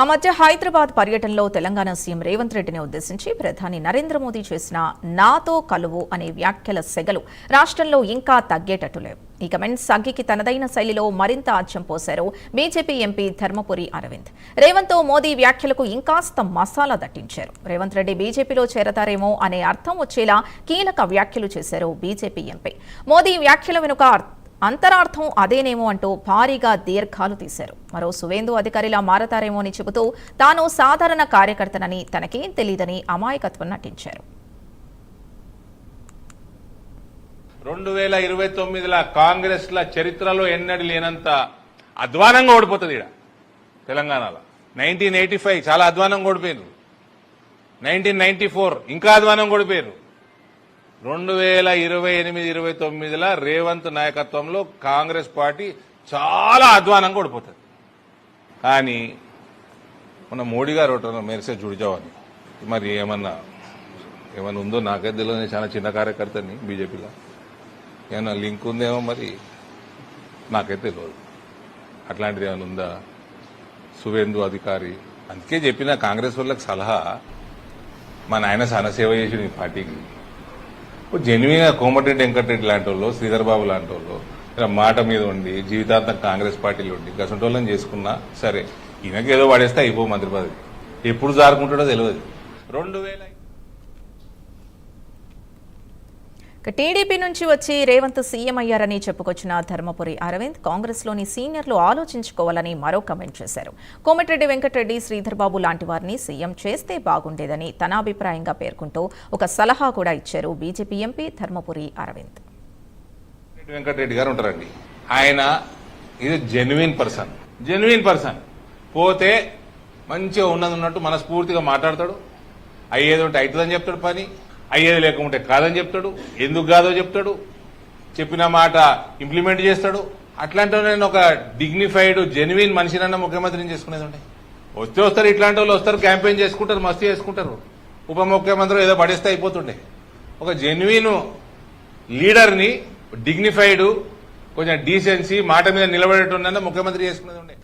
ఆ మధ్య హైదరాబాద్ పర్యటనలో తెలంగాణ సీఎం రేవంత్ రెడ్డిని ఉద్దేశించి ప్రధాని నరేంద్ర మోదీ చేసిన నాతో కలువు అనే వ్యాఖ్యల సెగలు రాష్ట్రంలో ఇంకా తగ్గేటట్టు లేవు. ఈ కమెంట్స్ అగ్గికి తనదైన శైలిలో మరింత ఆజ్యం పోశారు బీజేపీ ఎంపీ ధర్మపురి అరవింద్. రేవంత్ మోదీ వ్యాఖ్యలకు ఇంకాస్త మసాలా దట్టించారు. రేవంత్ రెడ్డి బీజేపీలో చేరతారేమో అనే అర్థం వచ్చేలా కీలక వ్యాఖ్యలు చేశారు బీజేపీ ఎంపీ. మోదీ వ్యాఖ్యల వెనుక అంతరార్థం అదేనేమో అంటూ భారీగా దీర్ఘాలు తీశారు. మరో సువేందు అధికారిలా మారతారేమో అని చెబుతూ తాను సాధారణ కార్యకర్తనని, తనకేం తెలియదని అమాయకత్వం నటించారు. 2029 కాంగ్రెస్ చరిత్రలో ఎన్నడూ లేనంత అధ్వానంగా ఓడిపోతుంది ఇక్కడ తెలంగాణలో. 1985 చాలా అధ్వానంగా ఓడిపోయారు. 1994 ఇంకా అధ్వానంగా ఓడిపోయారు. 2028-29 రేవంత్ నాయకత్వంలో కాంగ్రెస్ పార్టీ చాలా అధ్వానంగా ఓడిపోతుంది. కానీ మన మోడీ గారు మెరిసే జుడిజావని మరి ఏమన్నా ఉందో నాకైతే తెలియదు. చాలా చిన్న కార్యకర్తని బీజేపీలో ఏమన్నా లింక్ ఉందేమో మరి నాకైతే తెలియదు. అట్లాంటిది ఏమైనా ఉందా? సువేందు అధికారి అందుకే చెప్పిన కాంగ్రెస్ వాళ్ళకి సలహా, మా నాయన సనసేవ చేసి ఈ పార్టీకి జెన్యున్ గా కోమటిరెడ్డి వెంకటరెడ్డి లాంటి వాళ్ళు, శ్రీధర్ బాబు లాంటి వాళ్ళు మాట మీద ఉండి జీవితాంతం కాంగ్రెస్ పార్టీలో ఉండి గసంటోళ్ళని చేసుకున్నా సరే, ఈయనకి ఏదో పడేస్తే అయిపో మంత్రి పదవి. ఎప్పుడు జారుకుంటాడో తెలియదు. 2000 టీడీపీ నుంచి వచ్చి రేవంత్ సీఎం అయ్యారని చెప్పుకొచ్చిన ధర్మపురి అరవింద్ కాంగ్రెస్ లోని సీనియర్లు ఆలోచించుకోవాలని మరో కమెంట్ చేశారు. కోమటిరెడ్డి వెంకటరెడ్డి, శ్రీధర్ బాబు లాంటి వారిని సీఎం చేస్తే బాగుండేదని తన అభిప్రాయంగా పేర్కొంటూ ఒక సలహా కూడా ఇచ్చారు బీజేపీ ఎంపీ ధర్మపురి అరవింద్. వెంకటరెడ్డి గారు ఉంటారండి, ఆయన ఇది జెన్యున్ పర్సన్. పోతే మంచిగా ఉన్నట్టు మనస్ఫూర్తిగా మాట్లాడతాడు. అయ్యేది ఉంటే అవుతుందని చెప్తాడు, పని అయ్యేది లేకుంటే కాదని చెప్తాడు, ఎందుకు కాదో చెప్తాడు, చెప్పిన మాట ఇంప్లిమెంట్ చేస్తాడు. అట్లాంటి నేను ఒక డిగ్నిఫైడ్ జెన్యున్ మనిషినన్నా ముఖ్యమంత్రిని చేసుకునేది ఉండే. వస్తారు ఇట్లాంటి వాళ్ళు వస్తారు, క్యాంపెయిన్ చేసుకుంటారు, మస్తు చేసుకుంటారు. ఉప ముఖ్యమంత్రి ఏదో పడేస్తే అయిపోతుండే. ఒక జెన్యున్ లీడర్ని, డిగ్నిఫైడ్, కొంచెం డీసెన్సీ, మాట మీద నిలబడేటన్నా ముఖ్యమంత్రి చేసుకునేది ఉండే.